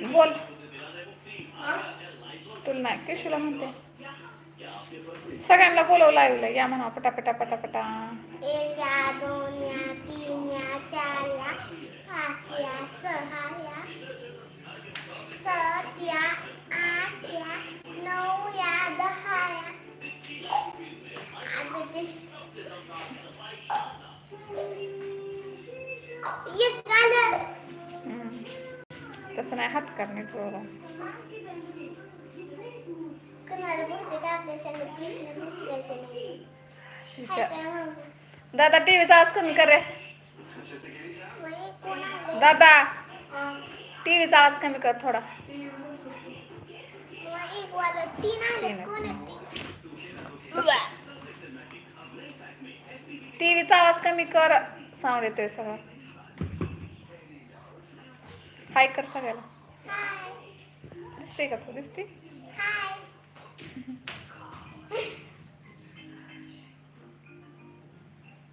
बोल तुला नाही कशाला म्हणते सगळ्यांना बोलव लाईव्हला या म्हणा पटापटा पटापटा 1 या 2 या 3 या 4 या 5 या 6 या 7 या 8 या 9 या 10 या तसं नाही हात करणे थोडं दादा टीव्हीचा आवाज कमी कर रे दादा टीव्हीचा आवाज कमी कर थोडा टीव्हीचा आवाज कमी कर साऊंड येतोय सगळं हाय कर सगळ्याला दिसते का तू दिसते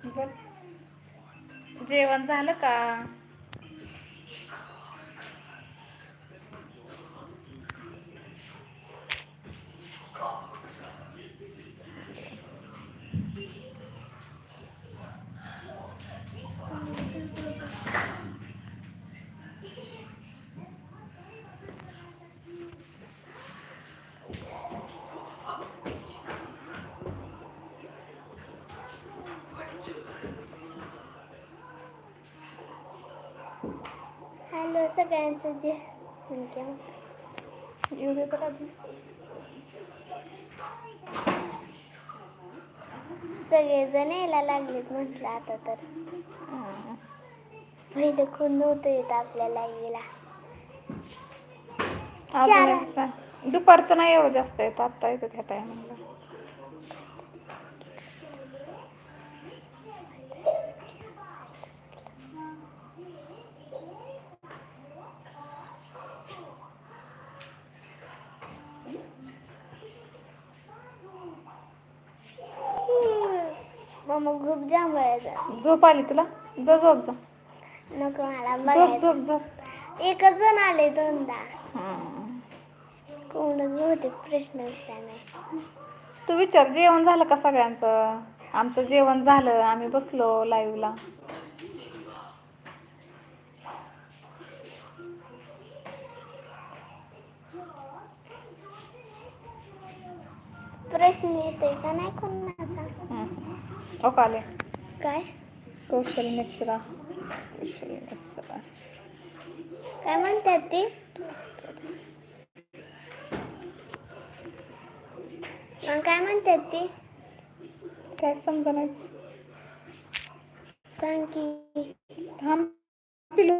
बोल जेवण झालं का हॅलो सगळ्यांचं जे येऊ दे तर सगळेजण यायला लागलेत म्हटलं आता तर पहिलं खूप नव्हतं येत आपल्याला यायला दुपारचं नाही एवढं जास्त येत आता येतं त्या टायमिंगला मग खूप जाम व्हायचं झोप आली तुला जा झोप जा नको मला झोप झोप झोप एकच जण आले दोनदा कोणच होते प्रश्न विचारणे तू विचार जेवण झालं का सगळ्यांचं आमचं जेवण झालं आम्ही बसलो लाईव्हला प्रश्न येतोय का नाही कोणाचा ओकाले काय कौशल मिश्रा काय म्हणतात ते मग काय म्हणतात ते काय समजा नाही सांग की थांब पिलू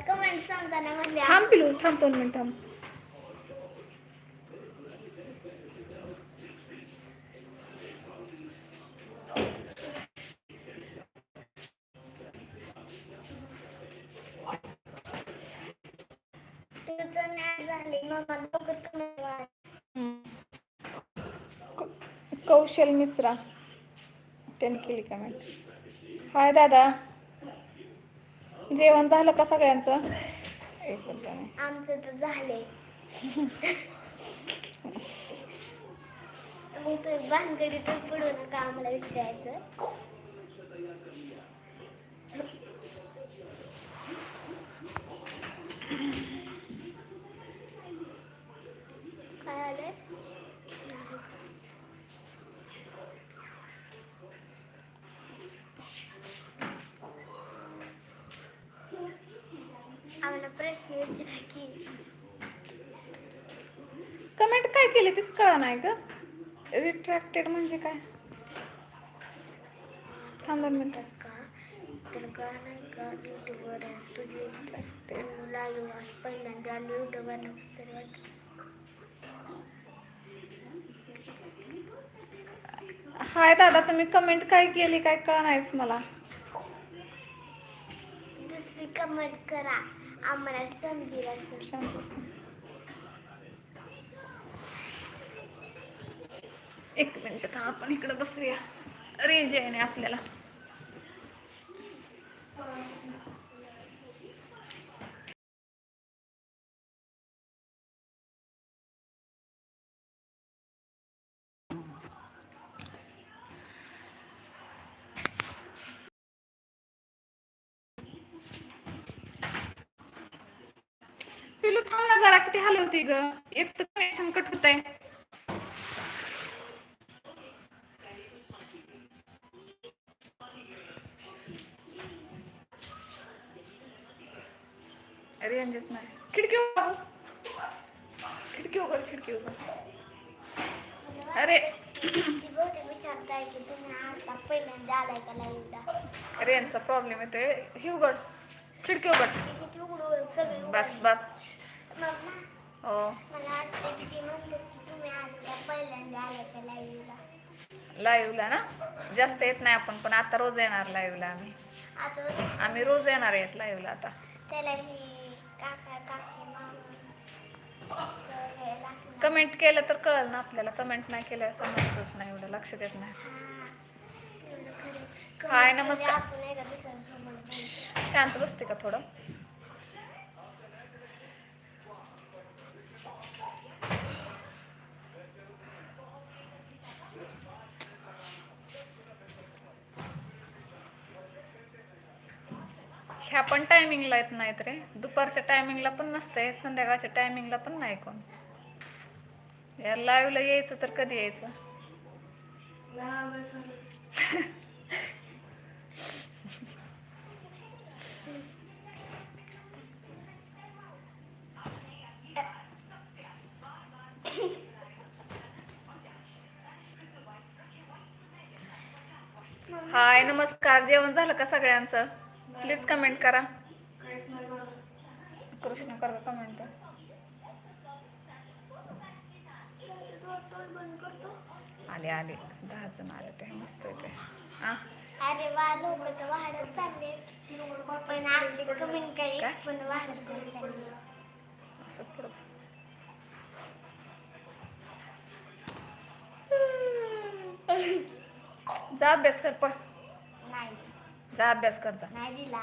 कमेंट सांगताना म्हणले थांब पिलू थांब 2 मिनिट थांब नाही झाले मम्मा लवकर कमेंट वाच. कौशल मिश्रा त्यांनी केली कमेंट. हाय दादा, जेवण झालं का सगळ्यांचं? एकच जण आहे. आमचं तर झालंय. मग ते भानगडी तर पडू नका आम्हाला विचारायचं. काय आलंय? आम्हाला प्रश्न विचारा की. कमेंट काय केली तीच कळा नाही ग. रिट्रॅक्टेड म्हणजे काय? थांब 2 मिनिटं. तर का नाही का युट्यूबवर तुझे लाईव्ह पहिल्यांदा युट्यूबवर तरी वाटतं. हाय दादा, तुम्ही कमेंट काय केली काय कळा नाहीच मला. दुसरी कमेंट करा आम्हाला समजेल असं. शांत बस. एक मिनिट का आपण इकडे बसूया, रेंज आहे नाही आपल्याला. पिलू थांब ना जरा, किती हलवती ग, एक तर कनेक्शन कट होत आहे. रेंजच नाही. खिडकी उघड, खिडकी उघड, खिडकी उघड. अरे विचारताय की तुम्ही आता पहिल्यांदा आलाय का लाईव्हला. रेंजचा प्रॉब्लेम येतोय. ही उघड, खिडकी उघड. किती उघडून सगळे बस बस. मम्मा हो, मला वाटतं की ती म्हणतात की तुम्ही आता पहिल्यांदा आलाय का लाईव्हला. लाईव्हला ना जास्त येत नाही आपण, पण आता रोज येणार लाईव्हला आम्ही. आता आम्ही रोज येणार आहेत लाईव्हला आता. त्याला ही काका काकी मामा कमेंट केलं तर कळलं ना आपल्याला. कमेंट नाही केलं समजत नाही, एवढं लक्ष देत नाही. हाय नमस्कार. शांत बसते का थोडं? ह्या पण टायमिंगला येत नाहीत रे. दुपारच्या टायमिंगला पण नसते, संध्याकाळच्या टायमिंगला पण नाही कोण. या लाईव्हला यायचं तर कधी यायचं? हाय नमस्कार, जेवण झालं का सगळ्यांचं? प्लीज कमेंट करा. कृष्ण करा कमेंट. आले आले 10 जण आले ते मस्त येते. अरे वा, लोक तर वाढत चालले पण आपली कमेंट काही पण वाढत चालले. जा अभ्यास कर पण. नाही जा अभ्यास कर जा. नाही दिला.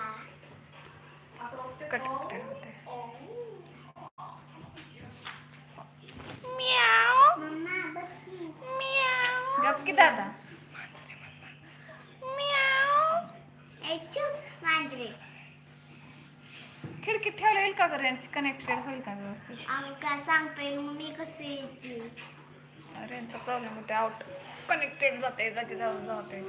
कट होते. मम्मा बघ गप की दादा. मांजरे खिडकीत ठेवलं येईल का रेंज कनेक्टेड होईल का व्यवस्थित? आम्ही काय सांगता येईल मी कसे येते. रेंजचा प्रॉब्लेम होते. आउट कनेक्टेड जाते, जागी जाऊन जाते.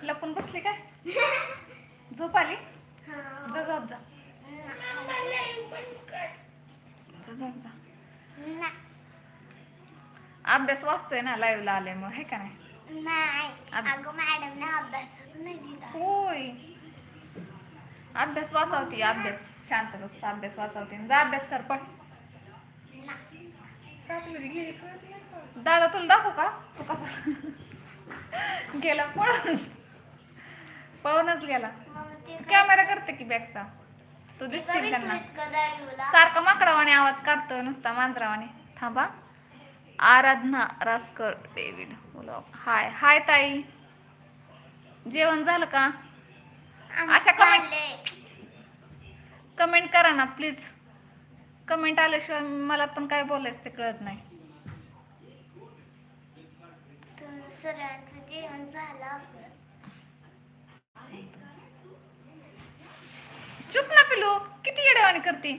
लपून बसली काय? झोप आली? जा झोप जा. जा झोप जा. अभ्यास वाचतोय ना लाईव्ह ला आल्यामुळे, हे का नाही? अगं मॅडमने अभ्यासच नाही दिला. होय, अभ्यास वाचवती. अभ्यास शांत बस. अभ्यास वाचवते. जा अभ्यास कर पण. दादा तुला दाखवू का तू कसा गेला पळून? पळूनच गेला. कॅमेरा करते की बॅगचा. तू दिसशील त्यांना. सारखा माकडावाने आवाज काढतोय नुसता, मांजरावाने. थांबा. आराधना रासकर डेव्हिड बोला. हाय हाय ताई, जेवण झालं का? अशा कमेंट करा ना प्लीज. कमेंट आल्याशिवाय मला पण काय बोलायचं ते कळत नाही. सरांचं जेवण झालं असेल. चुप ना पिलू, किती येडेवाणी करते.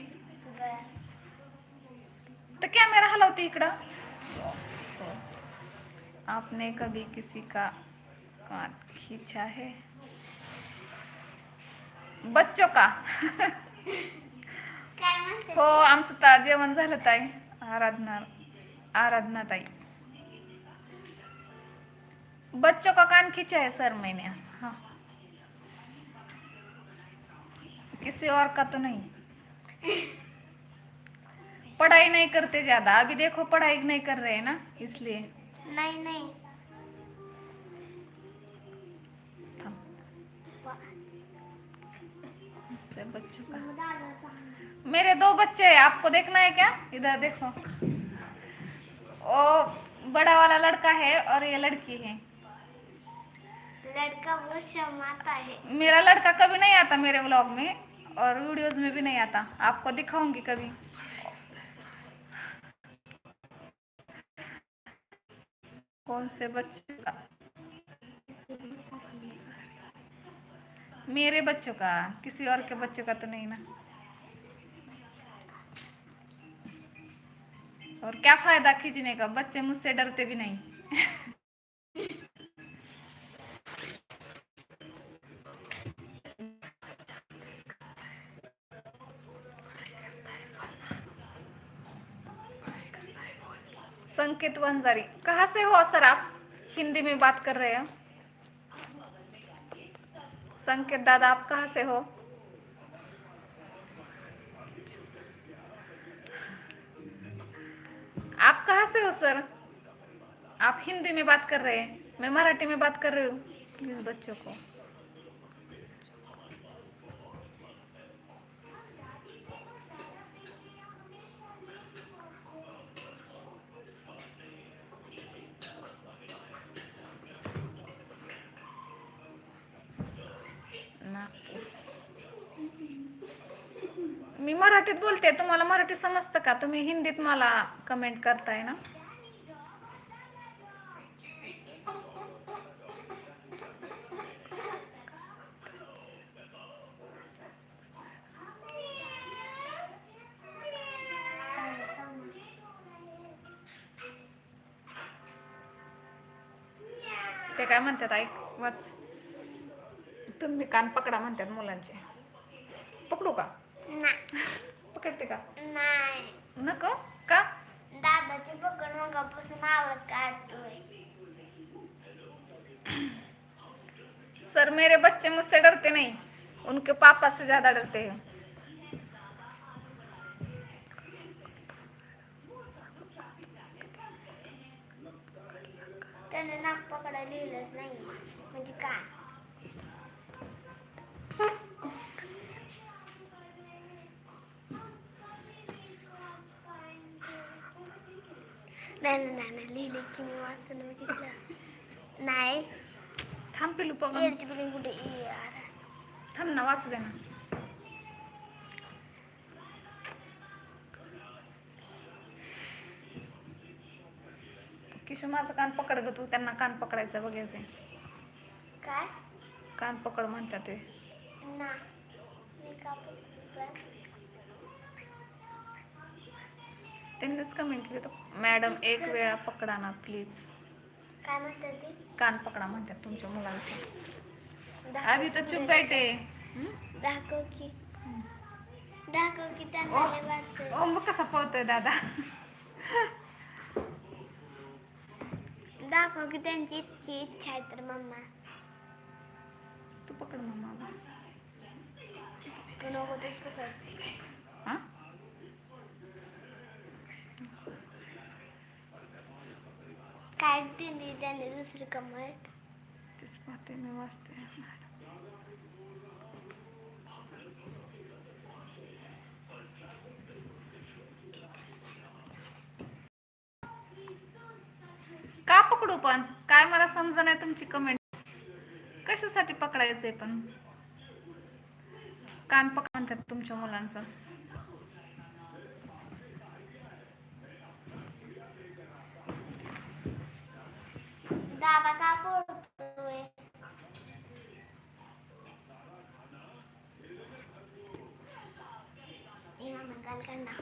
तर कॅमेरा हलवते इकडं. आपने कभी किसी का कान खींचा है? बच्चों का? हो, आमचं जेवण झालं ताई. आराधना ताई. बच्चों का कान खींचा है सर मैंने. हाँ, किसी और का तो नहीं. पढ़ाई नहीं करते ज्यादा. अभी देखो पढ़ाई नहीं कर रहे हैं ना, इसलिए. नहीं बच्चों का, मेरे 2 बच्चे हैं. आपको देखना है क्या? इधर देखो. ओ बड़ा वाला लड़का है और ये लड़की है. लड़का वो शर्माता है. मेरा लड़का कभी नहीं आता मेरे व्लॉग में और वीडियोस में भी नहीं आता. आपको दिखाऊंगी कभी. कौन से बच्चों का? मेरे बच्चों का, किसी और के बच्चों का तो नहीं ना. और क्या फायदा खींचने का, बच्चे मुझसे डरते भी नहीं. संकेत वंजारी, कहाँ से हो सर आप? हिंदी में बात कर रहे हैं. संकेत दादा, आप कहाँ से हो? आप कहाँ से हो सर? आप हिंदी में बात कर रहे हैं, मैं मराठी में बात कर रही हूँ. प्लीज बच्चों को. मी मराठीत बोलते, तुम्हाला मराठी समजतं का? तुम्ही हिंदीत मला कमेंट करताय ना. ते काय म्हणतात ऐक वाच. तुम्ही कान पकडा म्हणतात मुलांचे. पकडू का? पकडते का? नाही नको का? दादाची पकड मगापासून आवाज काढतोय. सर मेरे बच्चे मुझसे डरते नहीं, उनके पापा से ज्यादा डरते हैं. त्याने नाक पकडायला लिहिलंच नाही म्हणजे काय. नाही लिहिले की मी वाचन बघितलं नाही. थांब पिलू पकड. एरची बिलिंग कुठे यार. थांब ना, वाचू दे ना. किशो माझं कान पकड ग तू. त्यांना कान पकडायचं बघायचंय. काय कान पकड म्हणतात ते. ना मी का पकडू? त्यांनीच कमेंट केली. मॅडम एक वेळा पकडा ना प्लीज. काय म्हणतात ते? कान पकडा म्हणतात तुमच्या मुलांचे. अभी तो चुप बैठे. दाखव की त्यांना ओ लय वाटतंय. ओ मग कसा पळतोय दादा. दाखव की त्यांची इतकी इच्छा आहे तर मम्मा. तू पकड मम्मा. तू नको तेच पकड. हा काय दिली त्याने दुसरी कमेंट. तेच पाहते मी वाचते. का पकडू पण काय मला समजा नाही तुमची कमेंट. कशासाठी पकडायचंय पण. कान पकड म्हणतात तुमच्या मुलांचं. दादा का बोलतोय. काल काढला.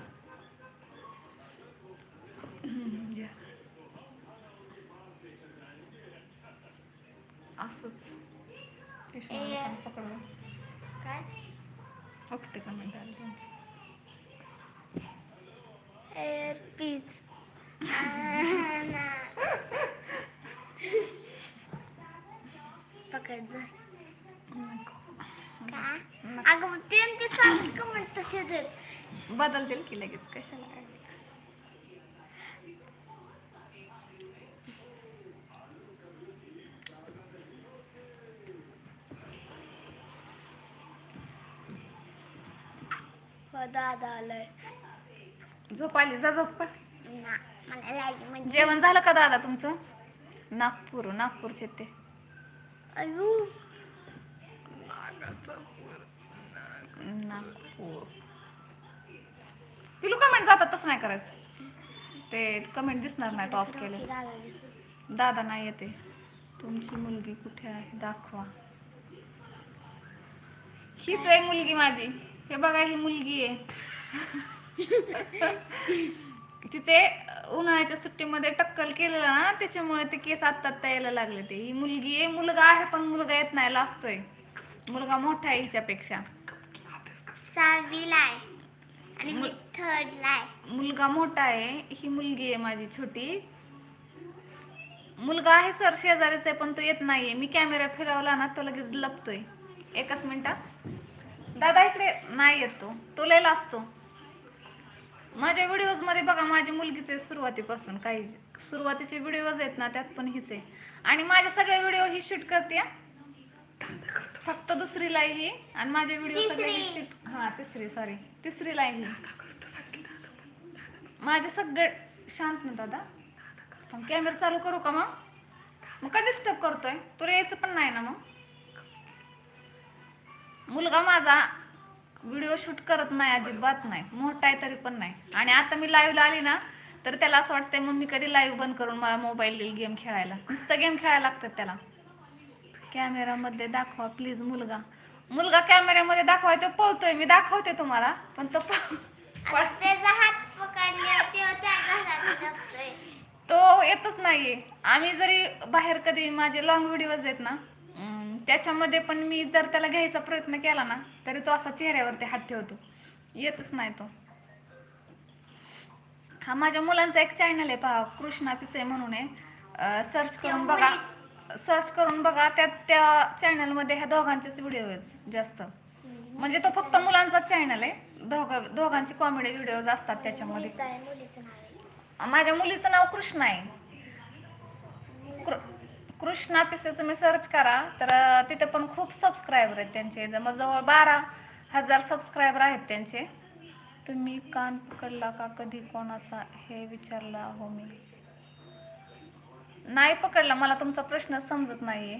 या. असंच ए, पकडू. काय ओके कमेंट आली त्यांची. प्लीज पकड जा. का अगं मग ते सारखी कमेंट तसे देत. बदलतील की लगेच कशाला काय. हो दादा आलाय. झोप आली जा झोप पण. ना मला लाईक म्हणजे जेवण झालं का दादा तुमचं. नागपूरचे ते. अयो नागपूर. पिलू कमेंट जातात तसं नाही करायचं. ते कमेंट दिसणार नाही ऑफ केले. दादा नाही येते. तुमची मुलगी कुठे आहे दाखवा. हीच आहे मुलगी माझी. हे बघा ही मुलगी आहे. तिचे उन्हाळ्याच्या सुट्टीमध्ये टक्कल केलेलं ना त्याच्यामुळे ते केस आत्ता यायला लागले. ते ही मुलगी आहे. मुलगा आहे पण मुलगा येत नाही लाजतोय. मुलगा मोठा आहे हिच्यापेक्षा. 6वीला आहे आणि मी 3rd ला आहे. मुलगा मोठा आहे. ही मुलगी आहे माझी छोटी. मुलगा आहे सर शेजारीच आहे पण तो येत नाहीये. मी कॅमेरा फिरवला ना तो लगेच लपतोय. एकच मिनिट. दादा इकडे नाही येतो. तो लय लाजतो. माझ्या व्हिडिओज मध्ये बघा माझी मुलगीचे सुरुवातीपासून काही सुरुवातीचे व्हिडिओज आहेत ना त्यात पण हीच आहे. आणि माझे सगळे व्हिडिओ ही शूट करते. फक्त 2रीला आहे ही. आणि माझे व्हिडिओ सगळे शूट तिसरीला आहे ही. माझे सगळे शांत ना दादा. कॅमेरा चालू करू का मग का डिस्टर्ब करतोय. तुला यायचं पण नाही ना मग. मुलगा माझा व्हिडिओ शूट करत नाही अजिबात नाही. मोठा आहे तरी पण नाही. आणि आता मी लाईव्हला आली ना तर त्याला असं वाटतंय मम्मी कधी लाईव्ह बंद करून मला मोबाईल देईल गेम खेळायला. नुसतं गेम खेळायला लागतात त्याला. कॅमेरामध्ये दाखवा प्लीज. मुलगा कॅमेऱ्यामध्ये दाखवाय तो पळतोय. मी दाखवते तुम्हाला पण तो त्याचा हात पकडले तेव्हा त्या घरात लपतोय. तो येतच नाहीये. आम्ही जरी बाहेर कधी माझे लॉंग व्हिडिओज आहेत ना त्याच्यामध्ये पण मी जर त्याला घ्यायचा प्रयत्न केला ना तरी तो असा चेहऱ्यावरती हात ठेवतो. येतच नाही तो. हा माझ्या मुलांचा एक चॅनल आहे पहा कृष्णा पिसे म्हणून आहे. सर्च करून बघा त्या चॅनल मध्ये ह्या दोघांचेच व्हिडिओ आहेत जास्त. म्हणजे तो फक्त मुलांचा चॅनल आहे. दोघांचे कॉमेडी व्हिडिओज असतात त्याच्यामध्ये. माझ्या मुलीचं नाव कृष्णा आहे. कृष्णा पिसे तुम्ही सर्च करा तर तिथे पण खूप सबस्क्रायबर आहेत त्यांचे. जवळ 12,000 सबस्क्रायबर आहेत त्यांचे. तुम्ही कान पकडला का कधी कोणाचा हे विचारला हो मी. नाही पकडला. मला तुमचा प्रश्न समजत नाहीये.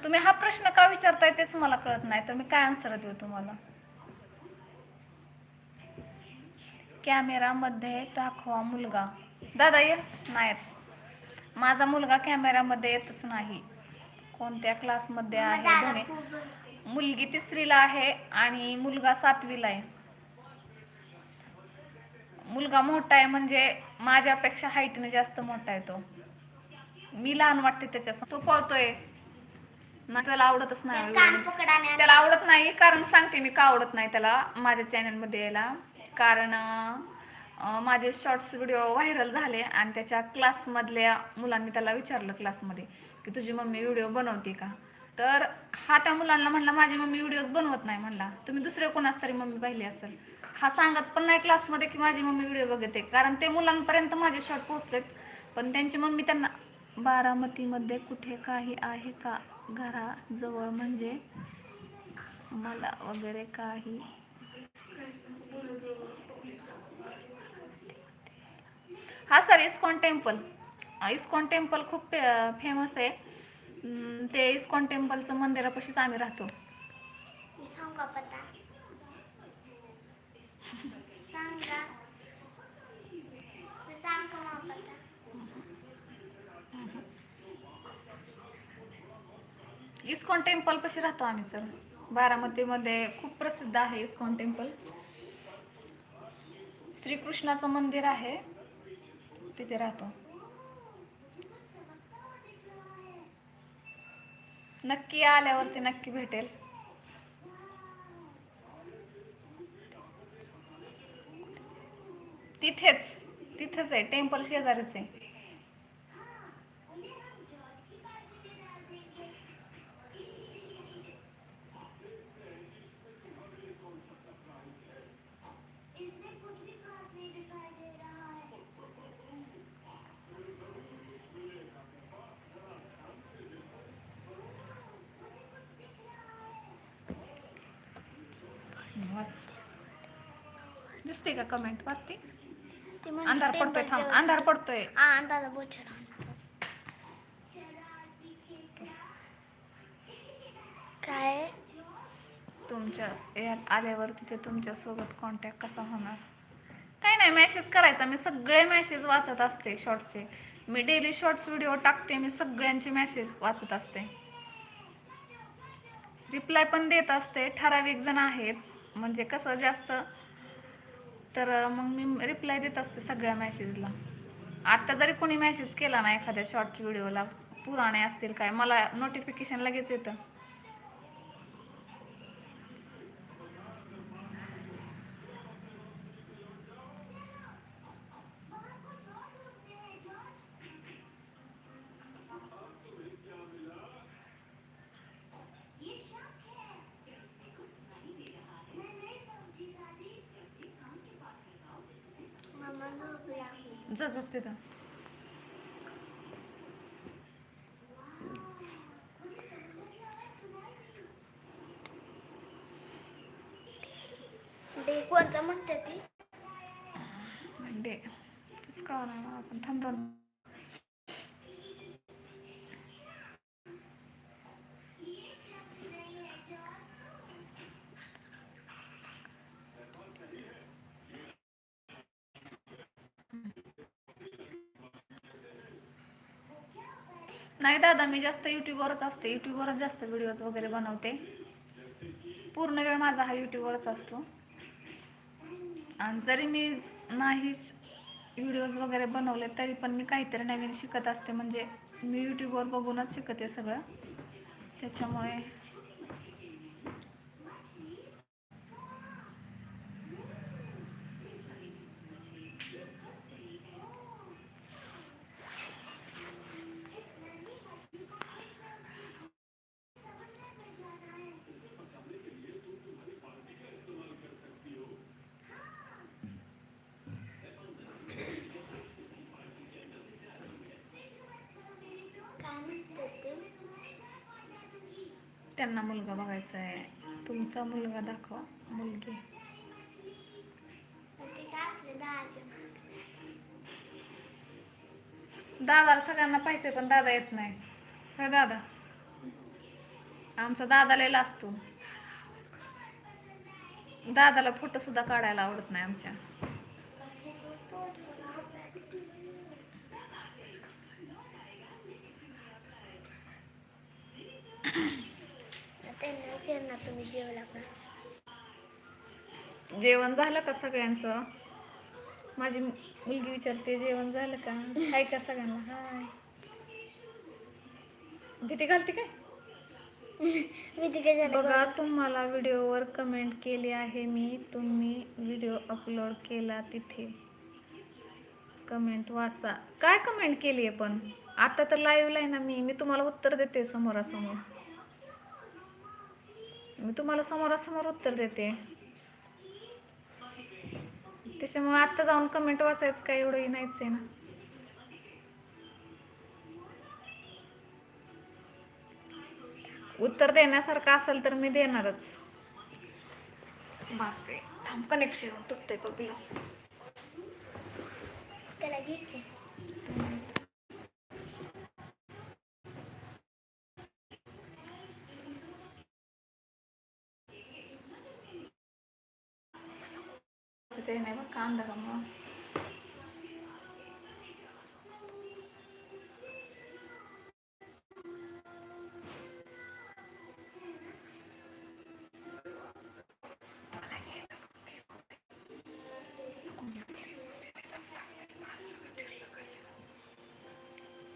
तुम्ही हा प्रश्न का विचारताय तेच मला कळत नाही. तर मी काय आन्सर देऊ तुम्हाला. कॅमेरामध्ये दाखवा मुलगा. दादा ये नाही. माझा मुलगा कॅमेरामध्ये येतच नाही. कोणत्या क्लासमध्ये आहे दोन्ही. मुलगी 3रीला आहे आणि मुलगा 7वीला आहे. मुलगा मोठा आहे म्हणजे माझ्यापेक्षा हाईटने जास्त मोठा आहे तो. मी लहान वाटते त्याच्या तो पळतोय ना, त्याला आवडतच नाही कान व्हिडिओ. पकडाने त्याला आवडत नाही कारण सांगते मी का आवडत नाही त्याला माझ्या चॅनलमध्ये यायला. कारण माझे शॉर्ट्स व्हिडिओ व्हायरल झाले आणि त्याच्या क्लासमधल्या मुलांनी त्याला विचारलं क्लासमध्ये की तुझी मम्मी व्हिडिओ बनवते का. तर हा त्या मुलांना म्हणला माझी मम्मी व्हिडिओज बनवत नाही. म्हणला तुम्ही दुसऱ्या कोणाच तरी मम्मी पाहिली असेल. हा सांगत पण नाही क्लासमध्ये की माझी मम्मी व्हिडिओ बघते, कारण ते मुलांपर्यंत माझे शॉर्ट पोहोचलेत. पण त्यांची मम्मी त्यांना बारामतीमध्ये कुठे काही आहे का घराजवळ, म्हणजे मला वगैरे काही. हा sir, ISKCON temple. ISKCON temple खूप फेमस आहे. ते इस्कॉन टेम्पलचं मंदिरापाशीच आम्ही राहतो. सांगा पता सांगा सांगा पता. इस्कॉन टेम्पल पाशी राहतो आम्ही सर. बारामतीमध्ये खूप प्रसिद्ध आहे इस्कॉन टेम्पल. श्रीकृष्णाचं मंदिर आहे, तिथे राहतो. नक्की आल्यावरती नक्की भेटेल. तिथेच आहे, टेम्पल शेजारीच आहे. दिसते का कमेंट वाचते? अंधार पडतोय, थांब, अंधार पडतोय. अंधार बोचरा काय तुमच्या आल्यावर तिथे तुमच्या सोबत कॉन्टॅक्ट कसा होणार? काय नाही, मेसेज करायचा. मी सगळे मेसेज वाचत असते शॉर्ट्सचे. मी डेली शॉर्ट्स व्हिडिओ टाकते, मी सगळ्यांचे मेसेज वाचत असते, रिप्लाय पण देत असते. ठराविक जण आहेत, म्हणजे कसं जास्त तर मग मी रिप्लाय देत असते सगळ्या मेसेजला. आत्ता जरी कोणी मेसेज केला ना एखाद्या शॉर्ट व्हिडिओला, पुराणे असतील काय, मला नोटिफिकेशन लगेच येतं. झोप तिथं. डे कोणतं म्हणते ती? डे तेच कळलं नाही मला, पण थांब. नाही दादा, मी जास्त युट्यूबवरच असते. युट्यूबवरच जास्त व्हिडिओज वगैरे बनवते. पूर्ण वेळ माझा हा युट्यूबवरच असतो. आणि जरी मी नाही व्हिडिओज वगैरे बनवले तरी पण मी काहीतरी नवीन शिकत असते. म्हणजे मी युट्यूबवर बघूनच शिकते सगळं, त्याच्यामुळे त्यांना मुलगा बघायचा आहे. तुमचा मुलगा दाखवा. मुलगी दादाला सगळ्यांना पाहिजे, पण दादा येत नाही. हो दादा, आमचा दादा लय असतो. दादाला फोटो सुद्धा काढायला आवडत नाही आमच्या. तुम्ही जेवला का? जेवण झालं का सगळ्यांचं? माझी मुलगी विचारते जेवण झालं का. हाय का सगळ्यांना? हाय. भीती घालते काय? मी तिकडे झालं बघा, तुम्हाला व्हिडिओवर कमेंट केली आहे मी. तुम्ही व्हिडिओ अपलोड केला, तिथे कमेंट वाचा. काय कमेंट केली आहे पण? आता तर लाईव्ह आहे ना मी तुम्हाला उत्तर देते समोरासमोर. मी तुम्हाला समोरासमोर उत्तर देते. त्याच्यामुळे आता जाऊन कमेंट वाचायचं काय एवढंही नाहीच आहे ना. उत्तर देण्यासारखं असेल तर मी देणारच. बापरे, थांब, कनेक्शन तुटतंय बघलं. त्याला घे की. ते नाही बघ अंधारामुळं.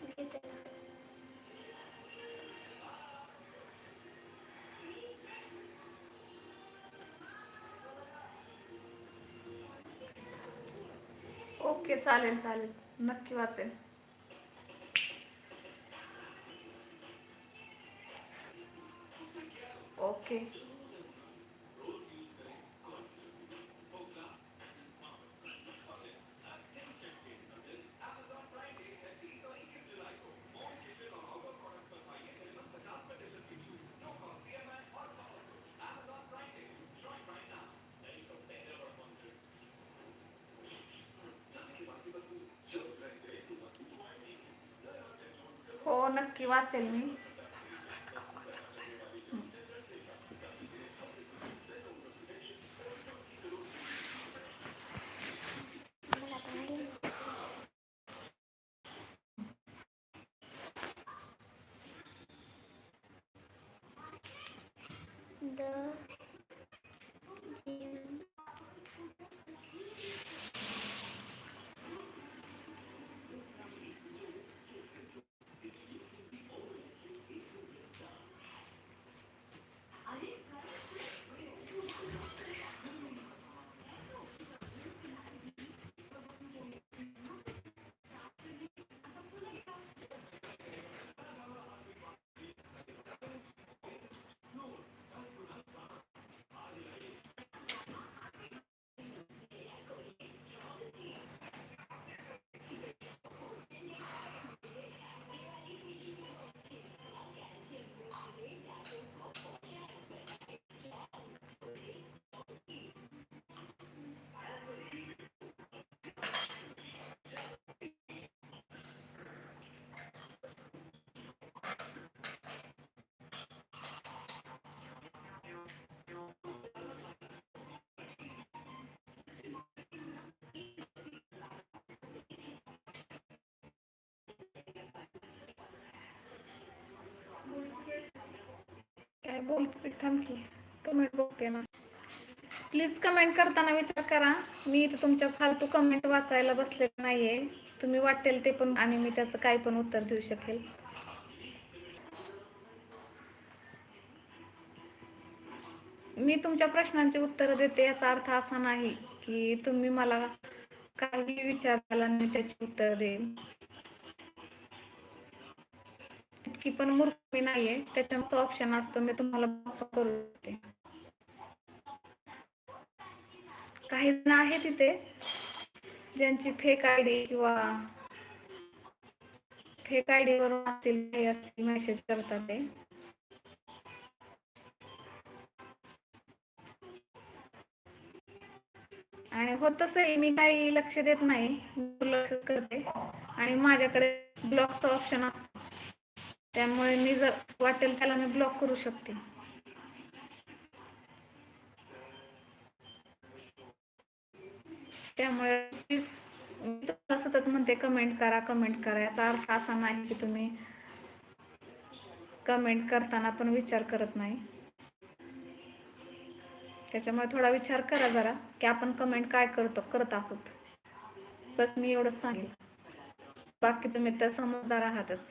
घे त्याला. ओके, चालेल चालेल, नक्की वाचेल. ओके. हो, नक्की वाचेल मी. मला पण घे. द काय बोलते, थांब की कमेंट बघते ना. प्लीज कमेंट करताना विचार करा. मी इथे तुमच्या फालतू कमेंट वाचायला बसलेले नाहीये. तुम्ही वाटेल ते पण, आणि मी त्याचं काही पण उत्तर देऊ शकेल. मी तुमच्या प्रश्नांची उत्तर देते, याचा अर्थ असा नाही की तुम्ही मला काही विचारायला आणि त्याची उत्तर देईल. इतकी पण मूर्ख मी नाहीये. त्याच्यामध्ये ऑप्शन असतो, मी तुम्हाला block करू शकते. काही जण आहे तिथे ज्यांची फेक आयडी किंवा फेक आयडी वरून असतील मेसेज करतात ते. आणि होतंच मी काही लक्ष देत नाही, दुर्लक्ष करते आणि माझ्याकडे ब्लॉकचं ऑप्शन असतं. त्यामुळे मी जर वाटेल त्याला मी ब्लॉक करू शकते. त्यामुळे प्लीज मी तुम्हाला सतत म्हणते कमेंट करा कमेंट करा. याचा अर्थ असा नाही की तुम्ही कमेंट करताना पण विचार करत नाही. त्याच्यामुळे थोडा विचार करा जरा की आपण कमेंट काय करत आहोत. बस मी एवढंच सांगेल. बाकी तुम्ही तर समजदार आहातच.